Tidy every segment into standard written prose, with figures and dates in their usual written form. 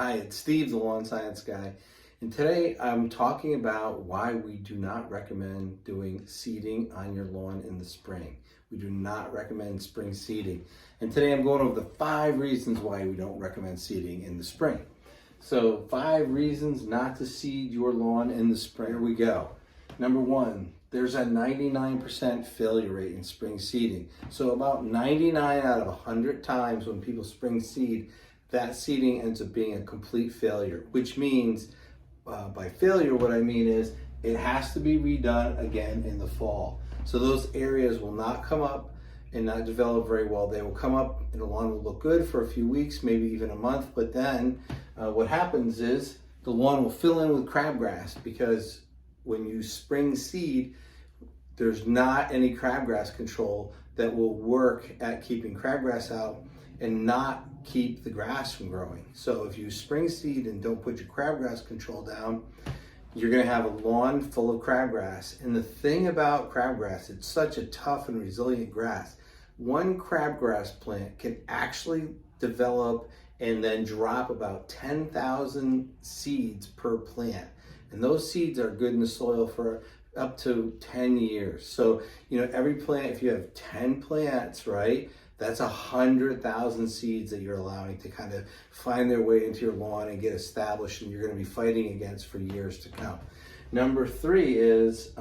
Hi, it's Steve, the lawn science guy. And today I'm talking about why we do not recommend doing seeding on your lawn in the spring. We do not recommend spring seeding. And today I'm going over the 5 reasons why we don't recommend seeding in the spring. So 5 reasons not to seed your lawn in the spring. Here we go. Number 1, there's a 99% failure rate in spring seeding. So about 99 out of 100 times when people spring seed, that seeding ends up being a complete failure, which means by failure, what I mean is it has to be redone again in the fall. So those areas will not come up and not develop very well. They will come up and the lawn will look good for a few weeks, maybe even a month, but then what happens is the lawn will fill in with crabgrass, because when you spring seed, there's not any crabgrass control that will work at keeping crabgrass out and not keep the grass from growing. So if you spring seed and don't put your crabgrass control down, you're gonna have a lawn full of crabgrass. And the thing about crabgrass, it's such a tough and resilient grass. One crabgrass plant can actually develop and then drop about 10,000 seeds per plant. And those seeds are good in the soil for up to 10 years. So, every plant, if you have 10 plants, right, that's 100,000 seeds that you're allowing to kind of find their way into your lawn and get established, and you're going to be fighting against for years to come. Number 3 is,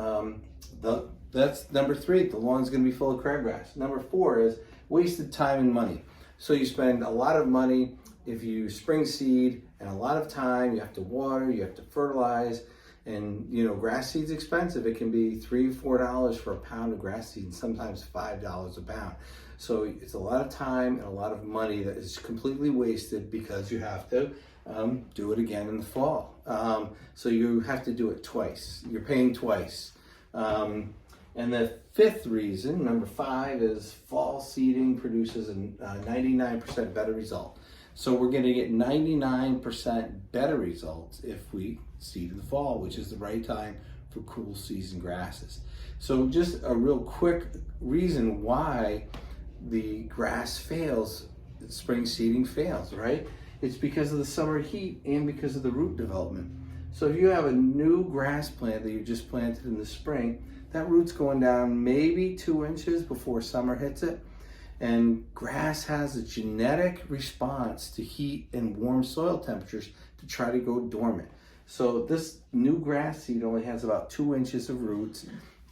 that's number 3, the lawn's going to be full of crabgrass. Number 4 is wasted time and money. So you spend a lot of money if you spring seed, and a lot of time. You have to water, you have to fertilize, and grass seed's expensive. It can be $3, $4 for a pound of grass seed, and sometimes $5 a pound. So it's a lot of time and a lot of money that is completely wasted because you have to do it again in the fall. So you have to do it twice. You're paying twice. And the 5th reason, number 5, is fall seeding produces a 99% better result. So we're going to get 99% better results if we seed in the fall, which is the right time for cool season grasses. So just a real quick reason why the grass fails, spring seeding fails, right? It's because of the summer heat and because of the root development. So if you have a new grass plant that you just planted in the spring, that root's going down maybe 2 inches before summer hits it. And grass has a genetic response to heat and warm soil temperatures to try to go dormant. So this new grass seed only has about 2 inches of roots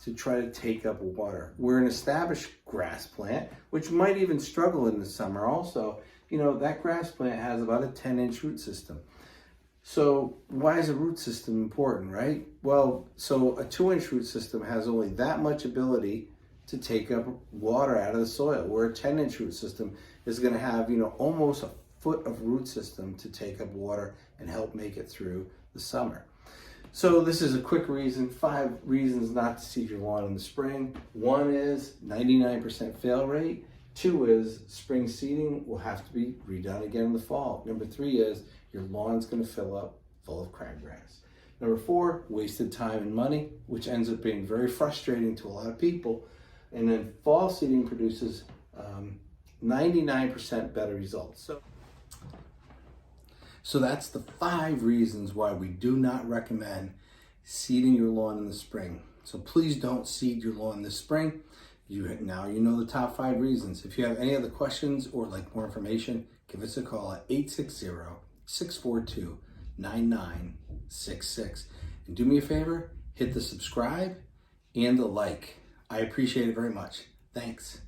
to try to take up water. We're an established grass plant, which might even struggle in the summer also. That grass plant has about a 10-inch root system. So why is a root system important, right? Well, so a 2-inch root system has only that much ability to take up water out of the soil, where a 10-inch root system is going to have, almost a foot of root system to take up water and help make it through the summer. So this is a quick reason, 5 reasons not to seed your lawn in the spring. 1 is 99% fail rate. 2 is spring seeding will have to be redone again in the fall. Number 3 is your lawn's going to fill up full of crabgrass. Number 4, wasted time and money, which ends up being very frustrating to a lot of people. And then fall seeding produces 99% better results. So that's the 5 reasons why we do not recommend seeding your lawn in the spring. So please don't seed your lawn this spring. Now you know the top 5 reasons. If you have any other questions or like more information, give us a call at 860-642-9966. And do me a favor, hit the subscribe and the like. I appreciate it very much. Thanks.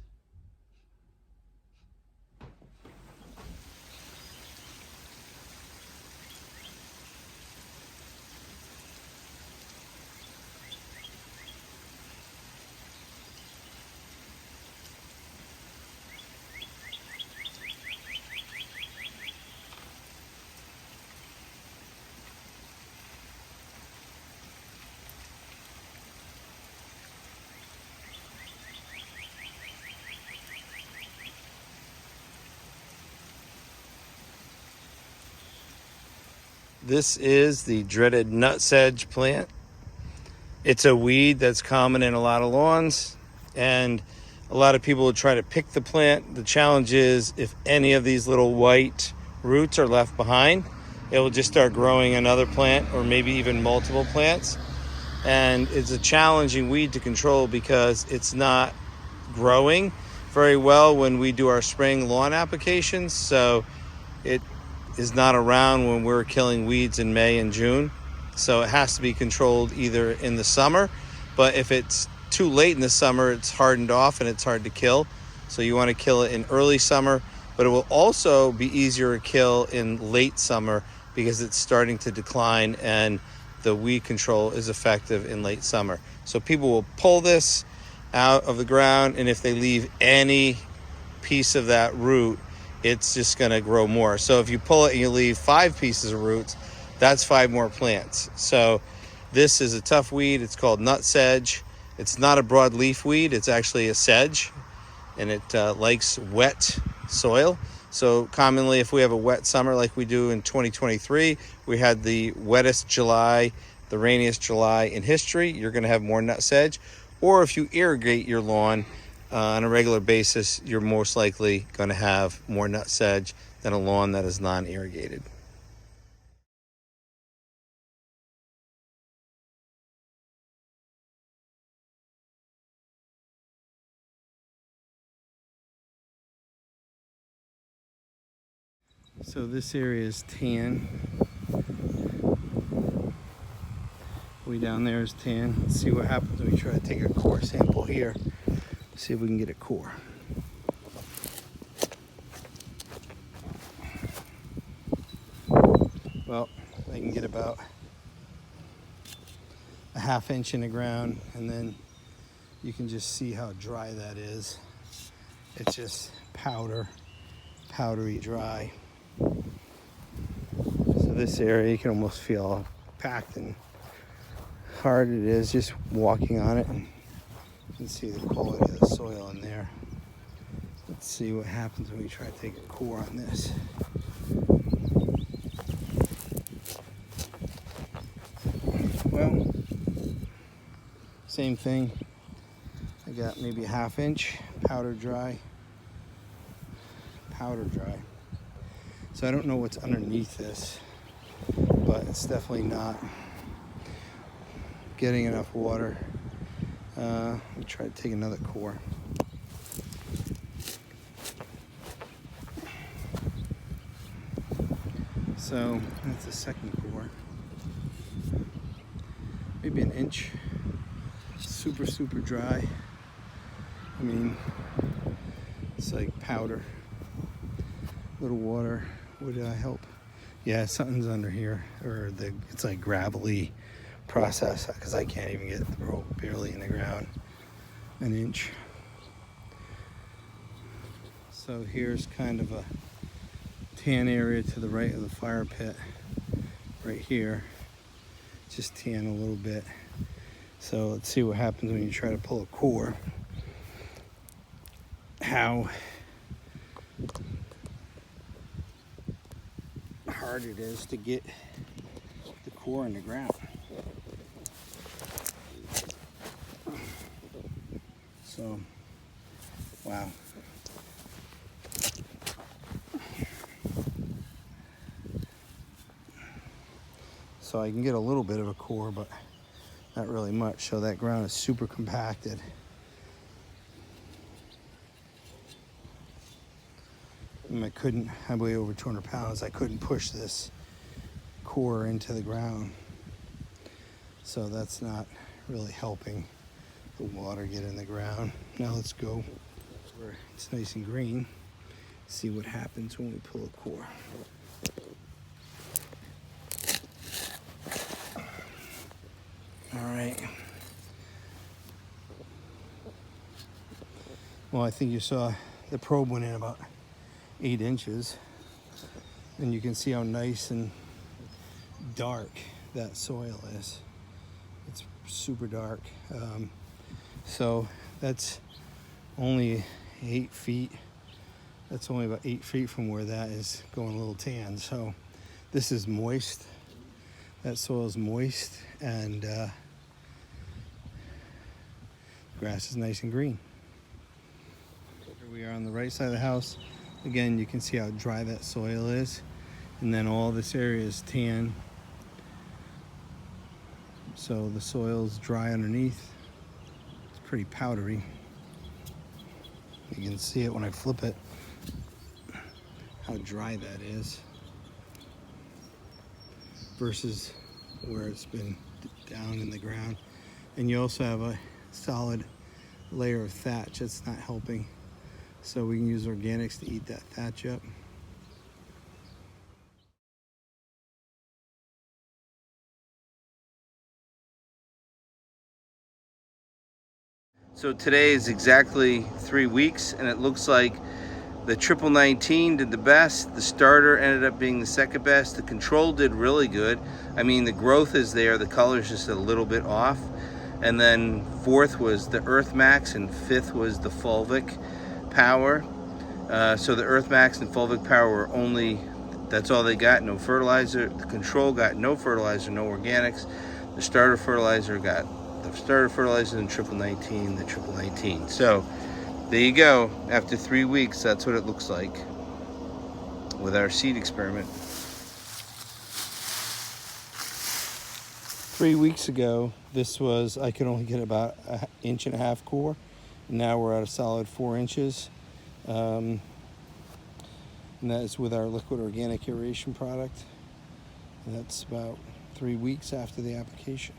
This is the dreaded nut sedge plant. It's a weed that's common in a lot of lawns, and a lot of people will try to pick the plant. The challenge is if any of these little white roots are left behind, it will just start growing another plant or maybe even multiple plants. And it's a challenging weed to control because it's not growing very well when we do our spring lawn applications. So it is not around when we're killing weeds in May and June. So it has to be controlled either in the summer, but if it's too late in the summer, it's hardened off and it's hard to kill. So you want to kill it in early summer, but it will also be easier to kill in late summer because it's starting to decline and the weed control is effective in late summer. So people will pull this out of the ground, and if they leave any piece of that root, it's just going to grow more. So if you pull it and you leave 5 pieces of roots, that's 5 more plants. So this is a tough weed. It's called nut sedge. It's not a broadleaf weed. It's actually a sedge, and it likes wet soil. So commonly, if we have a wet summer like we do in 2023, we had the wettest July, the rainiest July in history, you're going to have more nut sedge. Or if you irrigate your lawn on a regular basis, you're most likely going to have more nut sedge than a lawn that is non-irrigated. So this area is tan. Way down there is tan. Let's see what happens when we try to take a core sample here. See if we can get a core. Well, I can get about a 1/2 inch in the ground, and then you can just see how dry that is. It's just powdery dry. So this area, you can almost feel how packed and hard it is just walking on it. And you can see the quality of the soil in there. Let's see what happens when we try to take a core on this. Well, same thing. I got maybe a 1/2 inch, powder dry. So I don't know what's underneath this, but it's definitely not getting enough water. Let me try to take another core. So that's the second core. Maybe an inch. Super dry. I mean, it's like powder. Little water would help. Yeah, something's under here, or it's like gravelly process because I can't even get the rope barely in the ground. An inch. So here's kind of a tan area to the right of the fire pit. Right here, just tan a little bit. So let's see what happens when you try to pull a core. How hard it is to get the core in the ground. So, wow. So I can get a little bit of a core, but not really much. So that ground is super compacted. And I weigh over 200 pounds. I couldn't push this core into the ground. So that's not really helping the water get in the ground. Now let's go where it's nice and green. See what happens when we pull a core. All right. Well, I think you saw the probe went in about 8 inches, and you can see how nice and dark that soil is. It's super dark. So that's only 8 feet. That's only about 8 feet from where that is going a little tan. So this is moist. That soil is moist, and grass is nice and green. Here we are on the right side of the house. Again, you can see how dry that soil is. And then all this area is tan. So the soil's dry underneath. It's pretty powdery. You can see it when I flip it, how dry that is versus where it's been down in the ground. And you also have a solid layer of thatch that's not helping. So we can use organics to eat that thatch up. So today is exactly 3 weeks, and it looks like the triple 19 did the best. The starter ended up being the second best. The control did really good. I mean, the growth is there. The color's just a little bit off. And then fourth was the Earth Max, and fifth was the Fulvic Power. So the Earth Max and Fulvic Power were only, that's all they got, no fertilizer. The control got no fertilizer, no organics. The starter fertilizer got the starter fertilizer and triple 19, the triple 19. So there you go. After 3 weeks, that's what it looks like with our seed experiment. 3 weeks ago, this was, I could only get about 1.5 inch core. Now we're at a solid 4 inches. And that is with our liquid organic aeration product. And that's about 3 weeks after the application.